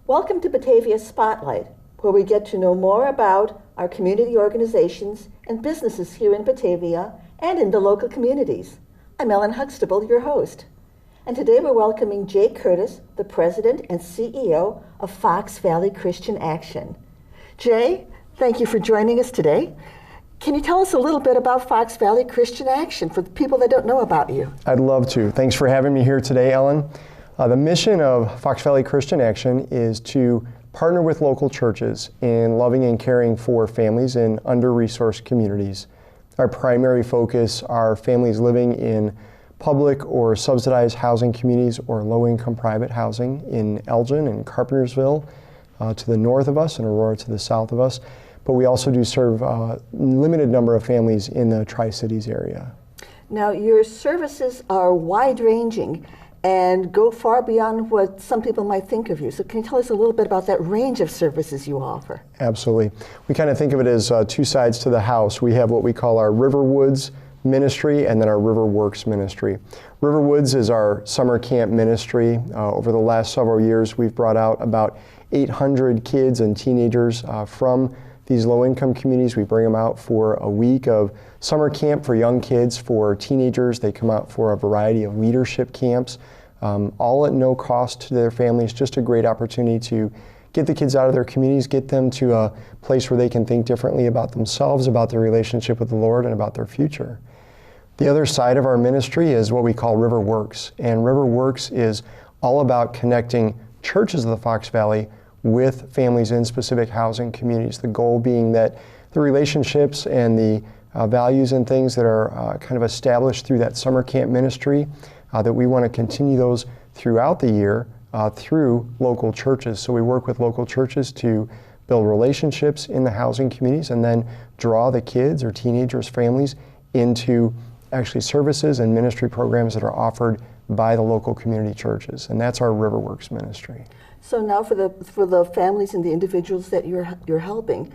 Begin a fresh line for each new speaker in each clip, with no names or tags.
Welcome to Batavia Spotlight, where we get to know more about our community organizations and businesses here in Batavia and in the local communities. I'm Ellen Huxtable, your host. And today we're welcoming Jay Curtis, the President and CEO of Fox Valley Christian Action. Jay, thank you for joining us today. Can you tell us a little bit about Fox Valley Christian Action for the people that don't know about you?
I'd love to. Thanks for having me here today, Ellen. The mission of Fox Valley Christian Action is to partner with local churches in loving and caring for families in under-resourced communities. Our primary focus are families living in public or subsidized housing communities or low-income private housing in Elgin and Carpentersville to the north of us and Aurora to the south of us. But we also do serve a limited number of families in the Tri-Cities area.
Now, your services are wide-ranging and go far beyond what some people might think of you. So can you tell us a little bit about that range of services you offer?
Absolutely. We kind of think of it as two sides to the house. We have what we call our Riverwoods ministry and then our Riverworks ministry. Riverwoods is our summer camp ministry. Over the last several years, we've brought out about 800 kids and teenagers from these low-income communities. We bring them out for a week of summer camp for young kids. For teenagers, they come out for a variety of leadership camps, all at no cost to their families. Just a great opportunity to get the kids out of their communities, get them to a place where they can think differently about themselves, about their relationship with the Lord, and about their future. The other side of our ministry is what we call Riverworks. And Riverworks is all about connecting churches of the Fox Valley with families in specific housing communities. The goal being that the relationships and the values and things that are kind of established through that summer camp ministry, that we want to continue those throughout the year through local churches. So we work with local churches to build relationships in the housing communities and then draw the kids or teenagers, families into actually services and ministry programs that are offered by the local community churches. And that's our Riverworks ministry.
So now for the families and the individuals that you're helping,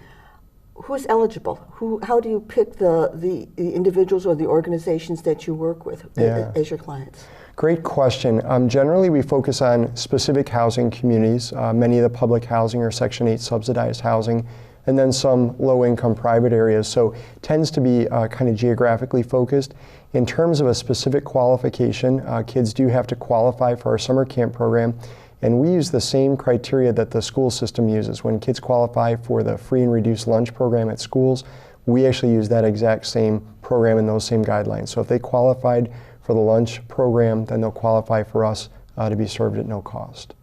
who's eligible? How do you pick the individuals or the organizations that you work with as your clients?
Great question. Generally, we focus on specific housing communities, many of the public housing or Section 8 subsidized housing, and then some low-income private areas. So tends to be kind of geographically focused. In terms of a specific qualification, kids do have to qualify for our summer camp program. And we use the same criteria that the school system uses. When kids qualify for the free and reduced lunch program at schools, we actually use that exact same program and those same guidelines. So if they qualified for the lunch program, then they'll qualify for us to be served at no cost.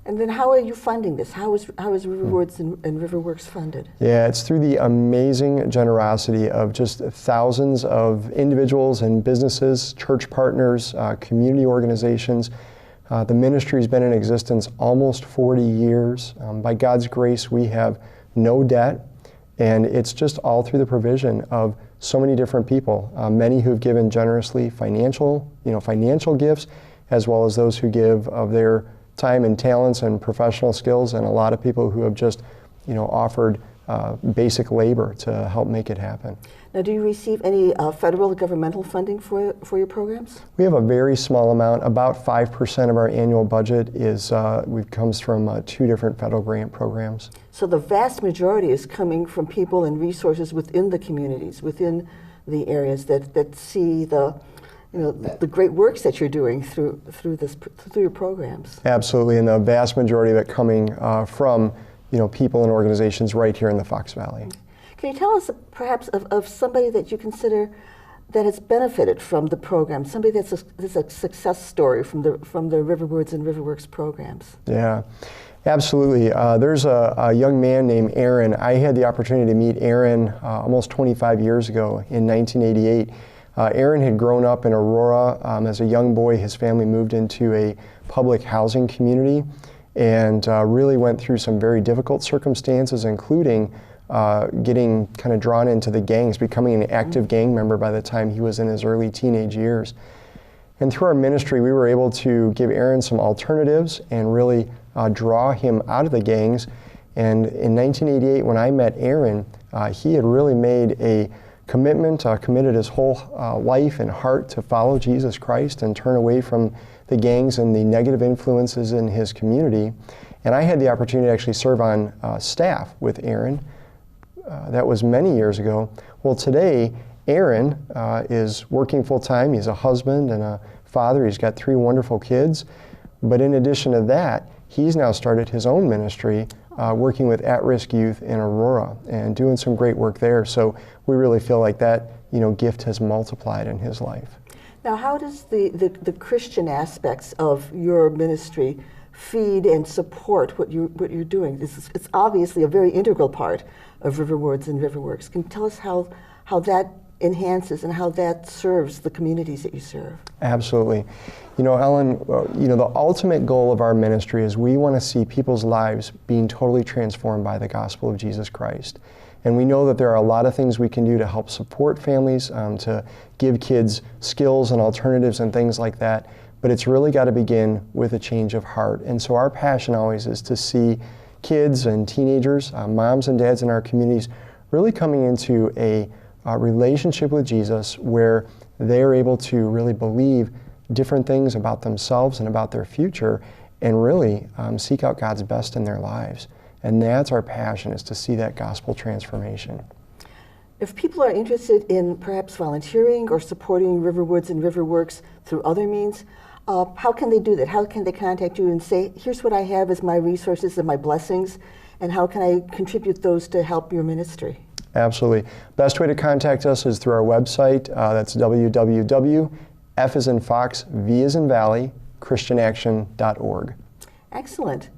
And then how are you funding this? How is Riverwoods and Riverworks funded?
Yeah, it's through the amazing generosity of just thousands of individuals and businesses, church partners, community organizations. The ministry's been in existence almost 40 years. By God's grace, we have no debt, and it's just all through the provision of so many different people, many who've given generously financial gifts, as well as those who give of their time and talents and professional skills, and a lot of people who have just, offered basic labor to help make it happen.
Now, do you receive any federal governmental funding for your programs?
We have a very small amount. About 5% of our annual budget comes from 2 different federal grant programs.
So the vast majority is coming from people and resources within the communities, within the areas that see the great works that you're doing through your programs.
Absolutely, and the vast majority of it coming from people and organizations right here in the Fox Valley.
Can you tell us perhaps of somebody that you consider that has benefited from the program, somebody that's a success story from the Riverwoods and Riverworks programs?
Yeah, absolutely. There's a young man named Aaron. I had the opportunity to meet Aaron almost 25 years ago in 1988. Aaron had grown up in Aurora. As a young boy, his family moved into a public housing community and really went through some very difficult circumstances, including getting kind of drawn into the gangs, becoming an active gang member by the time he was in his early teenage years. And through our ministry, we were able to give Aaron some alternatives and really draw him out of the gangs. And in 1988, when I met Aaron, he had really made a commitment, committed his whole life and heart to follow Jesus Christ and turn away from the gangs and the negative influences in his community. And I had the opportunity to actually serve on staff with Aaron. That was many years ago. Well, today, Aaron is working full-time. He's a husband and a father. He's got 3 wonderful kids. But in addition to that, he's now started his own ministry working with at-risk youth in Aurora and doing some great work there. So we really feel like that, gift has multiplied in his life.
Now, how does the Christian aspects of your ministry feed and support what you're doing? It's obviously a very integral part of Riverwoods and Riverworks. Can you tell us how that enhances and how that serves the communities that you serve?
Absolutely. Ellen, the ultimate goal of our ministry is we want to see people's lives being totally transformed by the gospel of Jesus Christ. And we know that there are a lot of things we can do to help support families, to give kids skills and alternatives and things like that. But it's really got to begin with a change of heart. And so our passion always is to see kids and teenagers, moms and dads in our communities really coming into a relationship with Jesus where they're able to really believe different things about themselves and about their future and really seek out God's best in their lives. And that's our passion, is to see that gospel transformation.
If people are interested in perhaps volunteering or supporting Riverwoods and Riverworks through other means, how can they do that? How can they contact you and say, here's what I have as my resources and my blessings, and how can I contribute those to help your ministry?
Absolutely. Best way to contact us is through our website. That's www.F as in Fox, V as in Valley, ChristianAction.org. Excellent.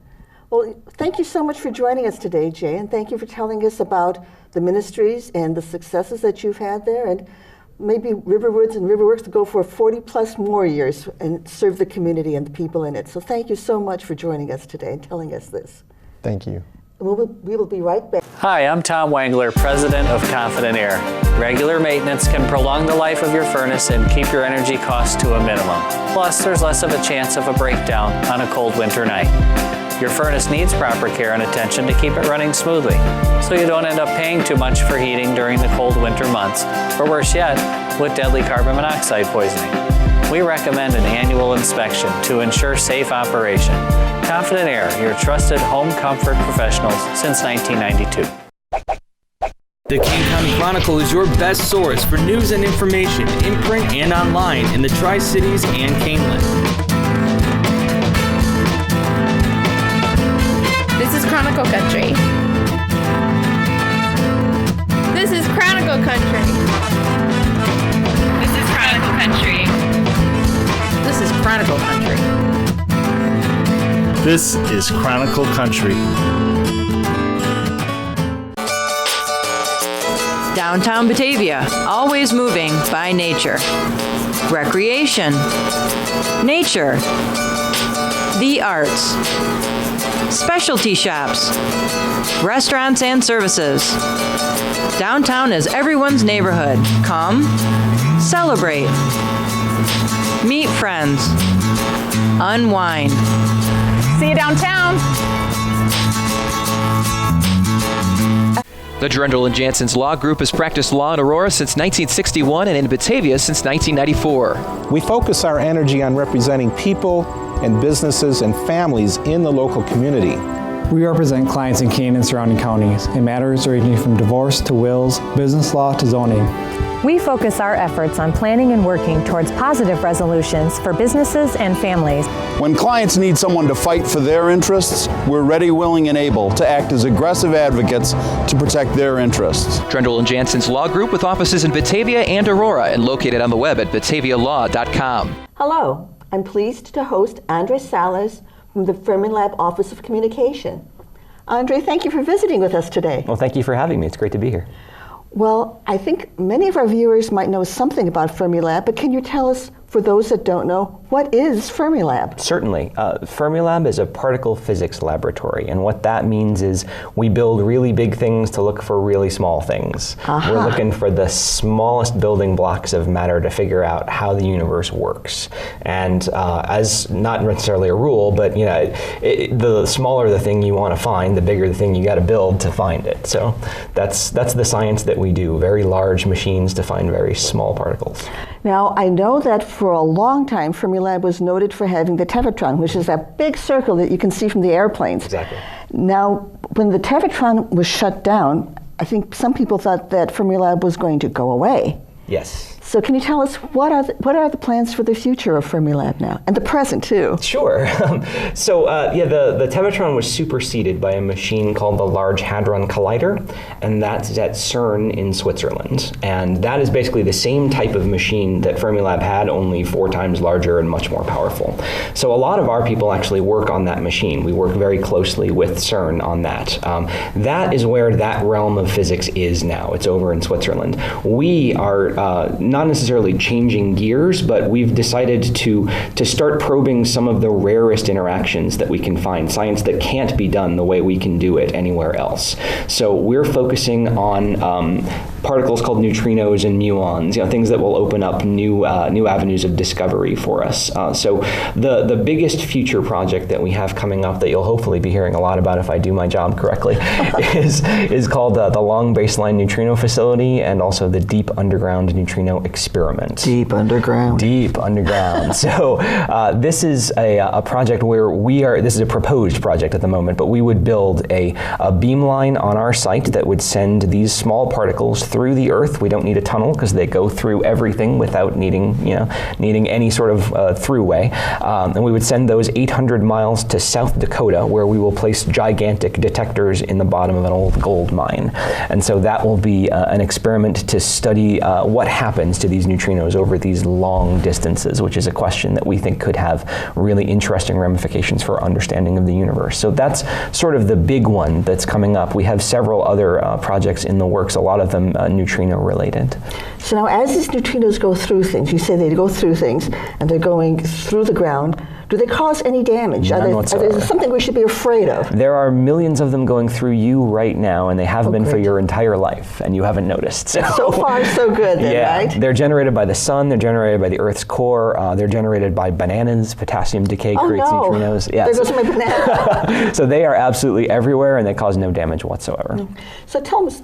Well, thank you so much for joining us today, Jay, and thank you for telling us about the ministries and the successes that you've had there, and maybe Riverwoods and Riverworks to go for 40 plus more years and serve the community and the people in it. So thank you so much for joining us today and telling us this.
Thank you.
We will be right back.
Hi, I'm Tom Wangler, president of Confident Air. Regular maintenance can prolong the life of your furnace and keep your energy costs to a minimum. Plus, there's less of a chance of a breakdown on a cold winter night. Your furnace needs proper care and attention to keep it running smoothly, so you don't end up paying too much for heating during the cold winter months, or worse yet, with deadly carbon monoxide poisoning. We recommend an annual inspection to ensure safe operation. Confident Air, your trusted home comfort professionals since 1992.
The Kane County Chronicle is your best source for news and information in print and online in the Tri-Cities and Caneland.
This is Chronicle Country. This is Chronicle Country. This is Chronicle Country.
This is Chronicle Country.
This is Chronicle Country.
Downtown Batavia, always moving by nature. Recreation. Nature. The arts. Specialty shops. Restaurants and services. Downtown is everyone's neighborhood. Come, celebrate. Meet friends. Unwind.
See you downtown.
The Drendel and Jansen's Law Group has practiced law in Aurora since 1961 and in Batavia since 1994.
We focus our energy on representing people and businesses and families in the local community.
We represent clients in Kane and surrounding counties in matters ranging from divorce to wills, business law to zoning.
We focus our efforts on planning and working towards positive resolutions for businesses and families.
When clients need someone to fight for their interests, we're ready, willing, and able to act as aggressive advocates to protect their interests.
Drendel and Jansen's Law Group with offices in Batavia and Aurora and located on the web at batavialaw.com.
Hello, I'm pleased to host Andre Salas from the Fermilab Office of Communication. Andre, thank you for visiting with us today.
Well, thank you for having me. It's great to be here.
Well, I think many of our viewers might know something about Fermilab, but can you tell us, for those that don't know, what is Fermilab?
Certainly. Fermilab is a particle physics laboratory, and what that means is we build really big things to look for really small things. We're looking for the smallest building blocks of matter to figure out how the universe works. And as not necessarily a rule, but the smaller the thing you want to find, the bigger the thing you got to build to find it. So that's the science that we do, very large machines to find very small particles.
Now, I know that for a long time, Fermilab was noted for having the Tevatron, which is that big circle that you can see from the airplanes.
Exactly.
Now, when the Tevatron was shut down, I think some people thought that Fermilab was going to go away.
Yes.
So can you tell us what are the plans for the future of Fermilab now, and the present too?
Sure. The Tevatron was superseded by a machine called the Large Hadron Collider, and that's at CERN in Switzerland. And that is basically the same type of machine that Fermilab had, only 4 times larger and much more powerful. So a lot of our people actually work on that machine. We work very closely with CERN on that. That is where that realm of physics is now. It's over in Switzerland. We are not necessarily changing gears, but we've decided to start probing some of the rarest interactions that we can find, science that can't be done the way we can do it anywhere else. So we're focusing on particles called neutrinos and muons, things that will open up new avenues of discovery for us. So the biggest future project that we have coming up that you'll hopefully be hearing a lot about if I do my job correctly is called the Long Baseline Neutrino Facility, and also the Deep Underground Neutrino Experiment.
Deep underground.
Deep underground. So this is a project where this is a proposed project at the moment, but we would build a beamline on our site that would send these small particles through the Earth. We don't need a tunnel because they go through everything without needing any sort of throughway. And we would send those 800 miles to South Dakota, where we will place gigantic detectors in the bottom of an old gold mine. And so that will be an experiment to study what happens to these neutrinos over these long distances, which is a question that we think could have really interesting ramifications for our understanding of the universe. So that's sort of the big one that's coming up. We have several other projects in the works, a lot of them neutrino related.
So now as these neutrinos go through things, you say they go through things and they're going through the ground, do they cause any damage?
None whatsoever.
Are there something we should be afraid of?
There are millions of them going through you right now, and they have been for your entire life, and you haven't noticed.
So far, so good then, right?
They're generated by the sun, they're generated by the Earth's core, they're generated by bananas. Potassium decay creates neutrinos.
Yeah, there goes my banana.
So they are absolutely everywhere, and they cause no damage whatsoever.
So tell us,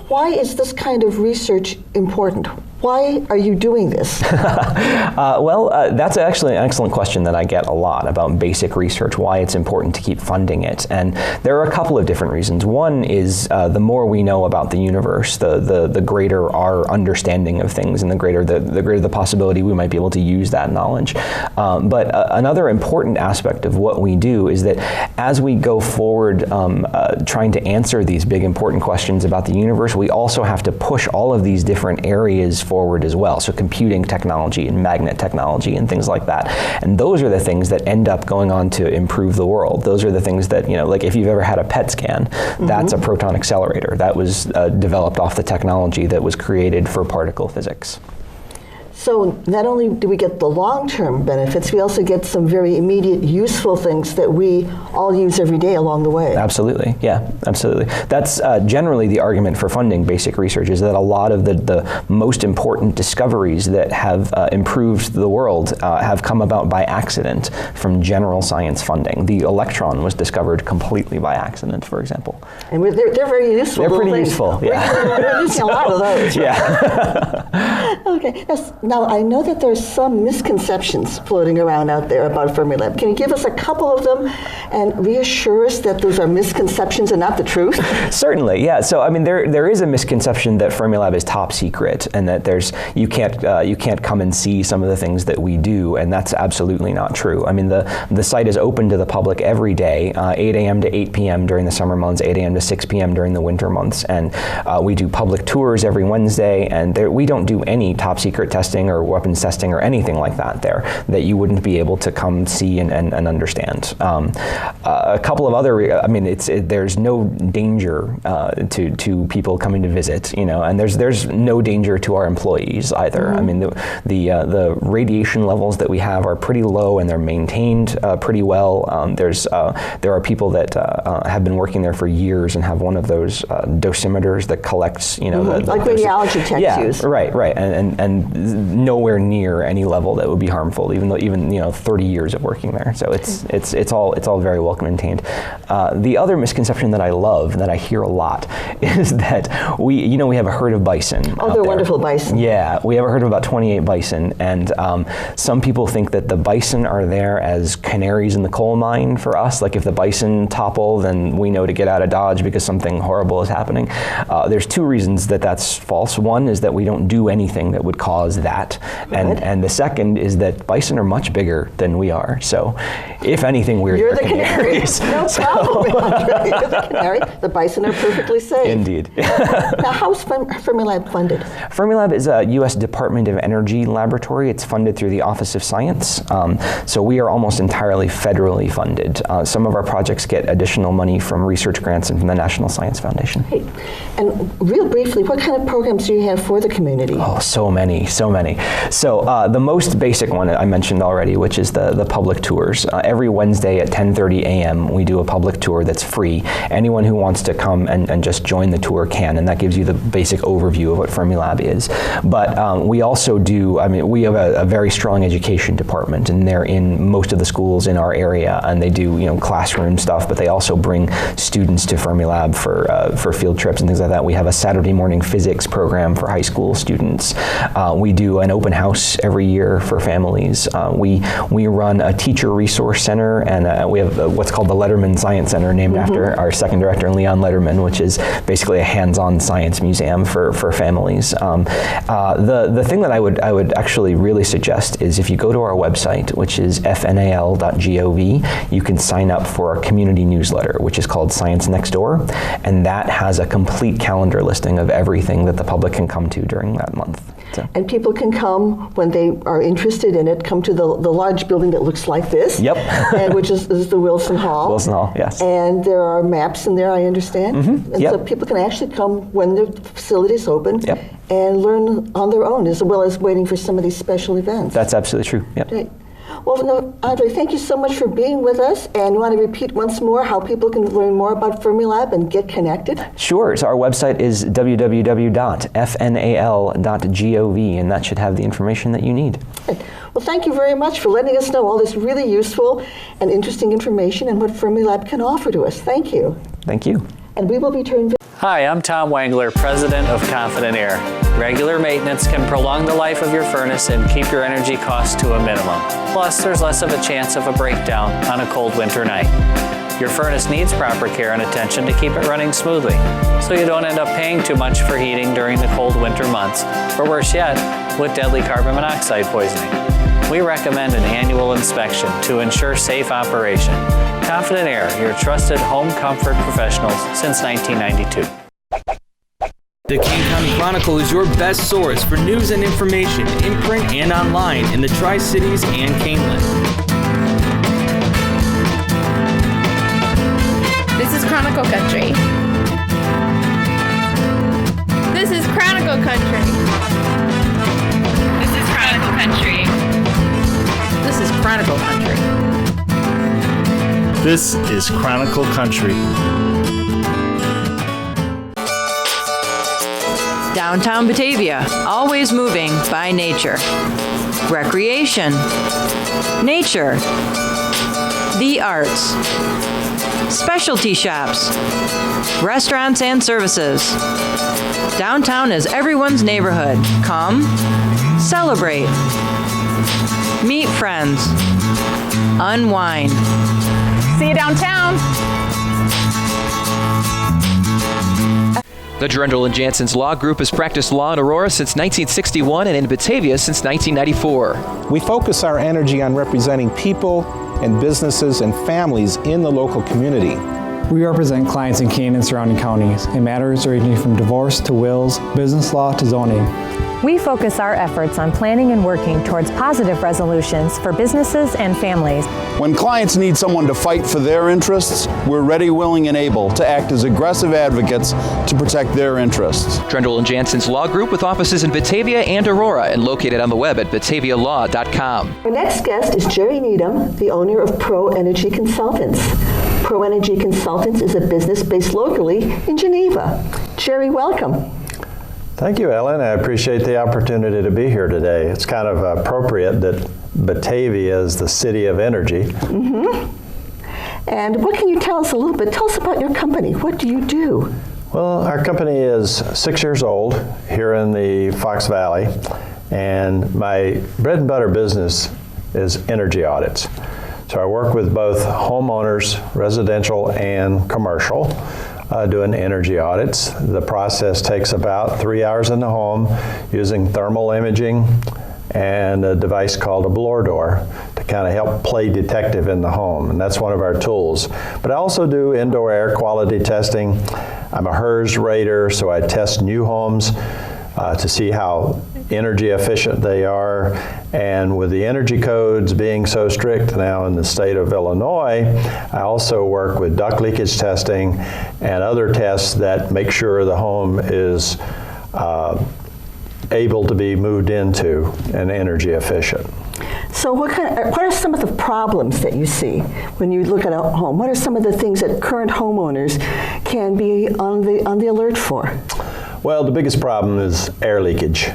why is this kind of research important? Why are you doing this?
That's actually an excellent question that I get a lot about basic research, why it's important to keep funding it. And there are a couple of different reasons. One is the more we know about the universe, the greater our understanding of things, and the greater the possibility we might be able to use that knowledge. But another important aspect of what we do is that as we go forward trying to answer these big important questions about the universe, we also have to push all of these different areas forward as well. So computing technology and magnet technology and things like that. And those are the things that end up going on to improve the world. Those are the things that, like if you've ever had a PET scan, that's a proton accelerator. That was developed off the technology that was created for particle physics.
So not only do we get the long-term benefits, we also get some very immediate, useful things that we all use every day along the way.
Absolutely, yeah, absolutely. That's generally the argument for funding basic research, is that a lot of the most important discoveries that have improved the world have come about by accident from general science funding. The electron was discovered completely by accident, for example.
And they're very useful.
They're pretty useful, yeah.
We're using a lot of those. Right?
Yeah.
Okay. Now, I know that there's some misconceptions floating around out there about Fermilab. Can you give us a couple of them and reassure us that those are misconceptions and not the truth?
Certainly, yeah. So, I mean, there is a misconception that Fermilab is top secret and that you can't come and see some of the things that we do, and that's absolutely not true. I mean, the site is open to the public every day, 8 a.m. to 8 p.m. during the summer months, 8 a.m. to 6 p.m. during the winter months, and we do public tours every Wednesday, and we don't do any top secret testing or weapons testing or anything like that there that you wouldn't be able to come see and understand. A couple of other, there's no danger to people coming to visit, and there's no danger to our employees either. I mean, the radiation levels that we have are pretty low and they're maintained pretty well. There are people that have been working there for years and have one of those dosimeters that collects,
like radiology techs use.
Right, and nowhere near any level that would be harmful, even 30 years of working there. So it's all very well contained. The other misconception that I love, that I hear a lot, is that we have a herd of bison.
Oh, they're wonderful bison.
Yeah, we have a herd of about 28 bison, and some people think that the bison are there as canaries in the coal mine for us. Like if the bison topple, then we know to get out of Dodge because something horrible is happening. There's two reasons that that's false. One is that we don't do anything that would cause that, and the second is that bison are much bigger than we are. So, if anything,
You're the canary. No problem, Andre. You're the canary. The bison are perfectly safe.
Indeed.
Now, how's Fermilab funded?
Fermilab is a U.S. Department of Energy laboratory. It's funded through the Office of Science. So we are almost entirely federally funded. Some of our projects get additional money from research grants and from the National Science Foundation.
Hey, and real briefly, what kind of programs do you have for the community?
Oh, so many. So the most basic one I mentioned already, which is the public tours. Every Wednesday at 10:30 a.m. we do a public tour that's free. Anyone who wants to come and just join the tour can, and that gives you the basic overview of what Fermilab is. But we also do, we have a very strong education department, and they're in most of the schools in our area, and they do classroom stuff, but they also bring students to Fermilab for field trips and things like that. We have a Saturday morning physics program for high school students. We do an open house every year for families. We run a teacher resource center, and we have what's called the Letterman Science Center, named after our second director, Leon Letterman, which is basically a hands-on science museum for families. The thing that I would actually really suggest is if you go to our website, which is fnal.gov, you can sign up for our community newsletter, which is called Science Next Door, and that has a complete calendar listing of everything that the public can come to during that month. So.
And people can come when they are interested in it, come to the large building that looks like this.
Yep.
And which is the Wilson Hall.
Wilson Hall, yes.
And there are maps in there, I understand.
Mm-hmm.
And
yep.
so people can actually come when the facility is open
yep.
and learn on their own, as well as waiting for some of these special events.
That's absolutely true. Yep.
Great. Well, no, Andre, thank you so much for being with us. And you want to repeat once more how people can learn more about Fermilab and get connected?
Sure. So our website is www.fnal.gov, and that should have the information that you need.
Good. Well, thank you very much for letting us know all this really useful and interesting information and what Fermilab can offer to us. Thank you.
Thank you.
And we will return.
Hi, I'm Tom Wangler, President of Confident Air. Regular maintenance can prolong the life of your furnace and keep your energy costs to a minimum. Plus, there's less of a chance of a breakdown on a cold winter night. Your furnace needs proper care and attention to keep it running smoothly, so you don't end up paying too much for heating during the cold winter months, or worse yet, with deadly carbon monoxide poisoning. We recommend an annual inspection to ensure safe operation. Confident Air, your trusted home comfort professionals since 1992.
The Kane County Chronicle is your best source for news and information in print and online in the Tri-Cities and Caneland.
This is Chronicle Country. This is Chronicle Country. This is Chronicle Country.
This is Chronicle Country.
This is Chronicle Country.
Downtown Batavia, always moving by nature. Recreation. Nature. The arts. Specialty shops. Restaurants and services. Downtown is everyone's neighborhood. Come, celebrate. Meet friends. Unwind.
See you downtown.
The Drendel and Jansen's Law Group has practiced law in Aurora since 1961 and in Batavia since 1994.
We focus our energy on representing people and businesses and families in the local community.
We represent clients in Kane and surrounding counties in matters ranging from divorce to wills, business law to zoning.
We focus our efforts on planning and working towards positive resolutions for businesses and families.
When clients need someone to fight for their interests, we're ready, willing, and able to act as aggressive advocates to protect their interests.
Drendel and Jansen's Law Group with offices in Batavia and Aurora and located on the web at batavialaw.com.
Our next guest is Jerry Needham, the owner of Pro Energy Consultants. Pro Energy Consultants is a business based locally in Geneva. Jerry, welcome.
Thank you, Ellen. I appreciate the opportunity to be here today. It's kind of appropriate that Batavia is the city of energy.
Mm-hmm. And what can you tell us a little bit? Tell us about your company. What do you do?
Well, our company is 6 years old here in the Fox Valley, and my bread and butter business is energy audits. So I work with both homeowners, residential and commercial, doing energy audits. The process takes about 3 hours in the home using thermal imaging and a device called a blower door to kind of help play detective in the home, and that's one of our tools. But I also do indoor air quality testing. I'm a HERS rater, so I test new homes to see how energy efficient they are. And with the energy codes being so strict now in the state of Illinois, I also work with duct leakage testing and other tests that make sure the home is able to be moved into and energy efficient.
So what are some of the problems that you see when you look at a home? What are some of the things that current homeowners can be on the alert for?
Well, the biggest problem is air leakage.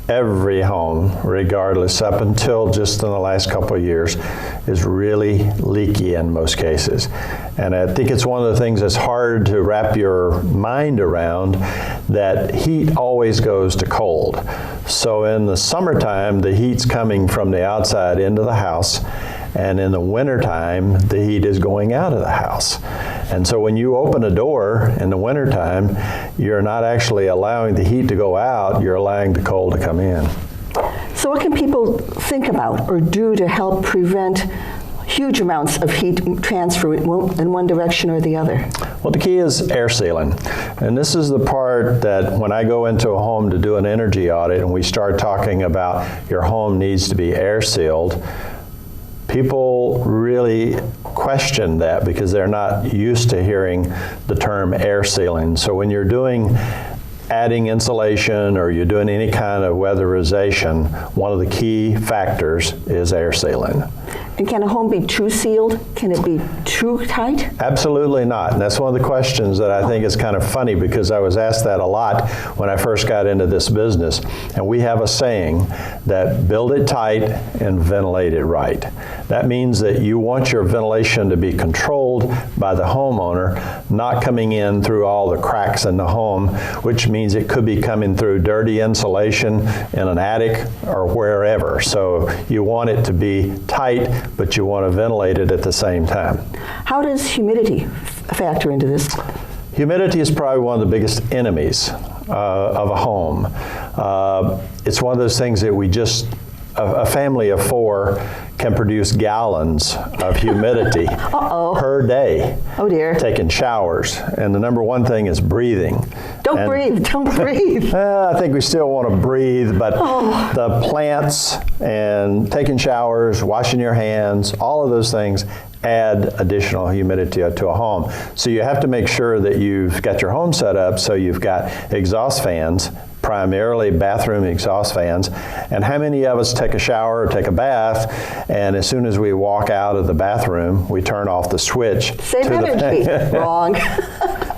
Every home, regardless, up until just in the last couple of years, is really leaky in most cases. And I think it's one of the things that's hard to wrap your mind around, that heat always goes to cold. So in the summertime, the heat's coming from the outside into the house, and in the wintertime, the heat is going out of the house. And so when you open a door in the wintertime, you're not actually allowing the heat to go out, you're allowing the cold to come in.
So what can people think about or do to help prevent huge amounts of heat transfer in one direction or the other?
Well, the key is air sealing. And this is the part that when I go into a home to do an energy audit and we start talking about your home needs to be air sealed, people really question that because they're not used to hearing the term air sealing. So when you're adding insulation or you're doing any kind of weatherization, one of the key factors is air sealing.
And can a home be too sealed? Can it be too tight?
Absolutely not. And that's one of the questions that I think is kind of funny, because I was asked that a lot when I first got into this business. And we have a saying that build it tight and ventilate it right. That means that you want your ventilation to be controlled by the homeowner, not coming in through all the cracks in the home, which means it could be coming through dirty insulation in an attic or wherever. So you want it to be tight, but you want to ventilate it at the same time.
How does humidity factor into this?
Humidity is probably one of the biggest enemies of a home. It's one of those things that a family of 4 can produce gallons of humidity per day.
Oh dear.
Taking showers. And the number one thing is breathing.
Don't breathe.
I think we still want to breathe, but the plants and taking showers, washing your hands, all of those things add additional humidity to a home. So you have to make sure that you've got your home set up so you've got exhaust fans, primarily bathroom exhaust fans. And how many of us take a shower or take a bath, and as soon as we walk out of the bathroom, we turn off the switch?
Save energy. Wrong.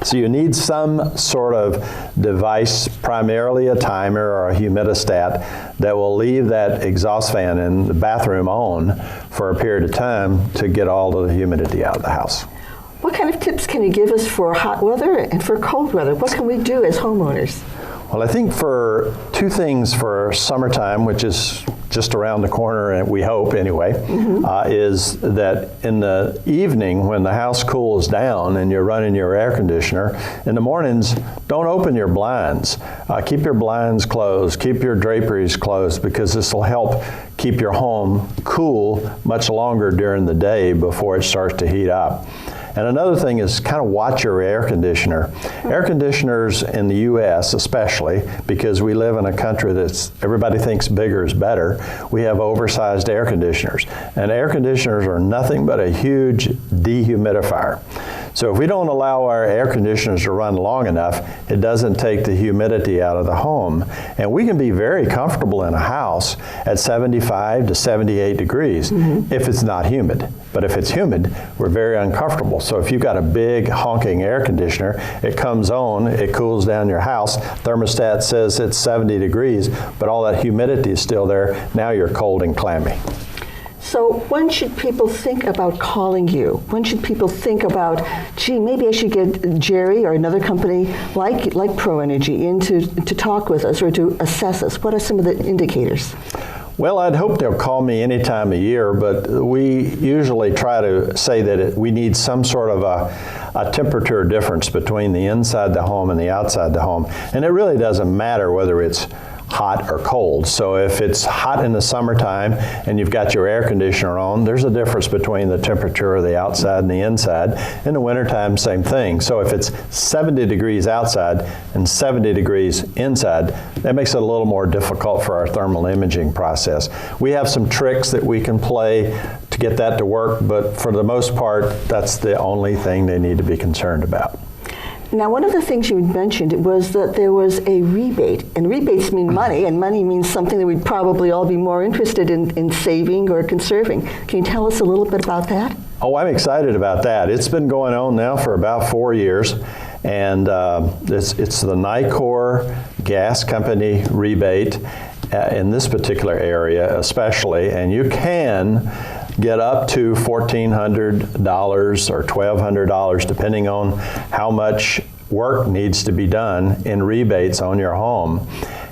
So you need some sort of device, primarily a timer or a humidistat, that will leave that exhaust fan in the bathroom on for a period of time to get all of the humidity out of the house.
What kind of tips can you give us for hot weather and for cold weather? What can we do as homeowners?
Well, I think for 2 things for summertime, which is just around the corner, and we hope anyway, is that in the evening when the house cools down and you're running your air conditioner, in the mornings, don't open your blinds. Keep your blinds closed, keep your draperies closed, because this will help keep your home cool much longer during the day before it starts to heat up. And another thing is kind of watch your air conditioner. Air conditioners in the U.S. especially, because we live in a country that's, everybody thinks bigger is better, we have oversized air conditioners. And air conditioners are nothing but a huge dehumidifier. So if we don't allow our air conditioners to run long enough, it doesn't take the humidity out of the home. And we can be very comfortable in a house at 75 to 78 degrees if it's not humid. But if it's humid, we're very uncomfortable. So if you've got a big honking air conditioner, it comes on, it cools down your house, thermostat says it's 70 degrees, but all that humidity is still there. Now you're cold and clammy.
So when should people think about calling you? When should people think about, gee, maybe I should get Jerry or another company like Pro Energy in to talk with us or to assess us? What are some of the indicators?
Well, I'd hope they'll call me any time of year, but we usually try to say that we need some sort of a temperature difference between the inside the home and the outside the home. And it really doesn't matter whether it's hot or cold. So if it's hot in the summertime and you've got your air conditioner on, there's a difference between the temperature of the outside and the inside. In the wintertime, same thing. So if it's 70 degrees outside and 70 degrees inside, that makes it a little more difficult for our thermal imaging process. We have some tricks that we can play to get that to work, but for the most part, that's the only thing they need to be concerned about.
Now, one of the things you mentioned was that there was a rebate, and rebates mean money, and money means something that we'd probably all be more interested in saving or conserving. Can you tell us a little bit about that?
Oh, I'm excited about that. It's been going on now for about 4 years, and it's the Nicor Gas Company rebate in this particular area especially, and you can get up to $1,400 or $1,200 depending on how much work needs to be done in rebates on your home.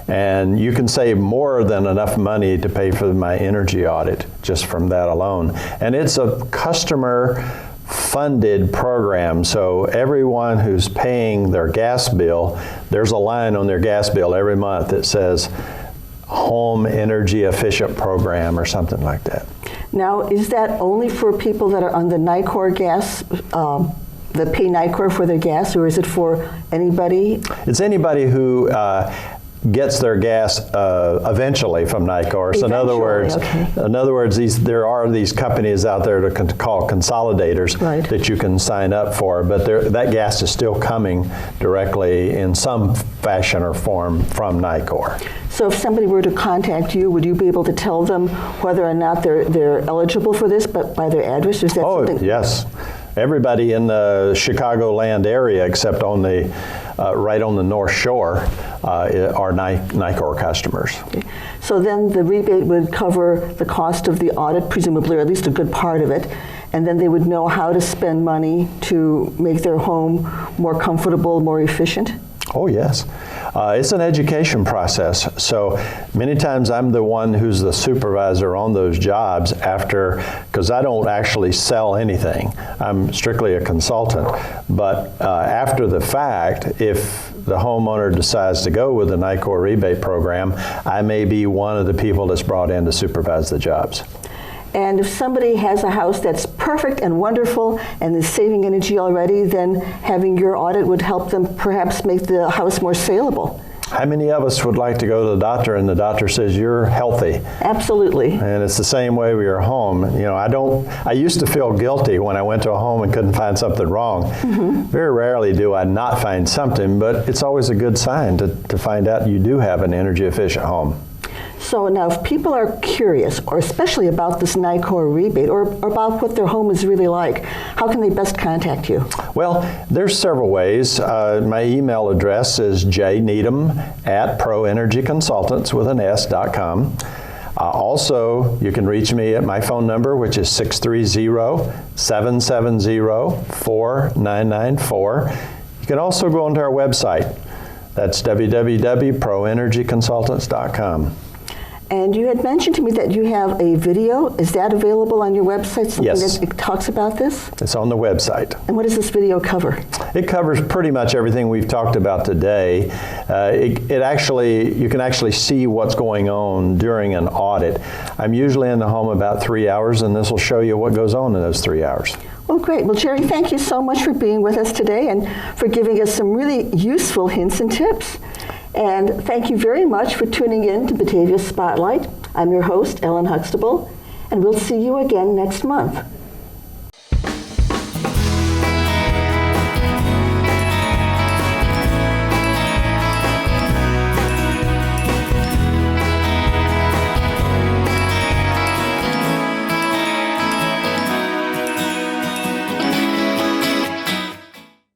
And you can save more than enough money to pay for my energy audit just from that alone. And it's a customer funded program, so everyone who's paying their gas bill, there's a line on their gas bill every month that says Home Energy Efficient Program or something like that.
Now, is that only for people that are on the Nicor gas, that pay Nicor for their gas, or is it for anybody?
It's anybody who gets their gas eventually from Nicor. So in other words, there are these companies out there to call consolidators that you can sign up for, but that gas is still coming directly in some fashion or form from Nicor.
So if somebody were to contact you, would you be able to tell them whether or not they're eligible for this, but by their address? Is that something?
Yes. Everybody in the Chicagoland area, except on the right on the North Shore, are Nicor customers.
Okay. So then the rebate would cover the cost of the audit, presumably, or at least a good part of it, and then they would know how to spend money to make their home more comfortable, more efficient?
Oh, yes. It's an education process. So many times I'm the one who's the supervisor on those jobs because I don't actually sell anything. I'm strictly a consultant. But after the fact, if the homeowner decides to go with the Nicor rebate program, I may be one of the people that's brought in to supervise the jobs.
And if somebody has a house that's perfect and wonderful and is saving energy already, then having your audit would help them perhaps make the house more saleable.
How many of us would like to go to the doctor and the doctor says you're healthy?
Absolutely.
And it's the same way with your home. You know, I used to feel guilty when I went to a home and couldn't find something wrong. Very rarely do I not find something, but it's always a good sign to find out you do have an energy efficient home.
So now if people are curious, or especially about this Nicor rebate, or about what their home is really like, how can they best contact you?
Well, there's several ways. My email address is jneedham@proenergyconsultants.com. Also, you can reach me at my phone number, which is 630-770-4994. You can also go onto our website. That's www.proenergyconsultants.com.
And you had mentioned to me that you have a video. Is that available on your website? Something
Yes.
that talks about this?
It's on the website.
And what does this video cover?
It covers pretty much everything we've talked about today. You can actually see what's going on during an audit. I'm usually in the home about 3 hours, and this will show you what goes on in those 3 hours.
Well, great. Well, Jerry, thank you so much for being with us today and for giving us some really useful hints and tips. And thank you very much for tuning in to Batavia Spotlight. I'm your host, Ellen Huxtable, and we'll see you again next month.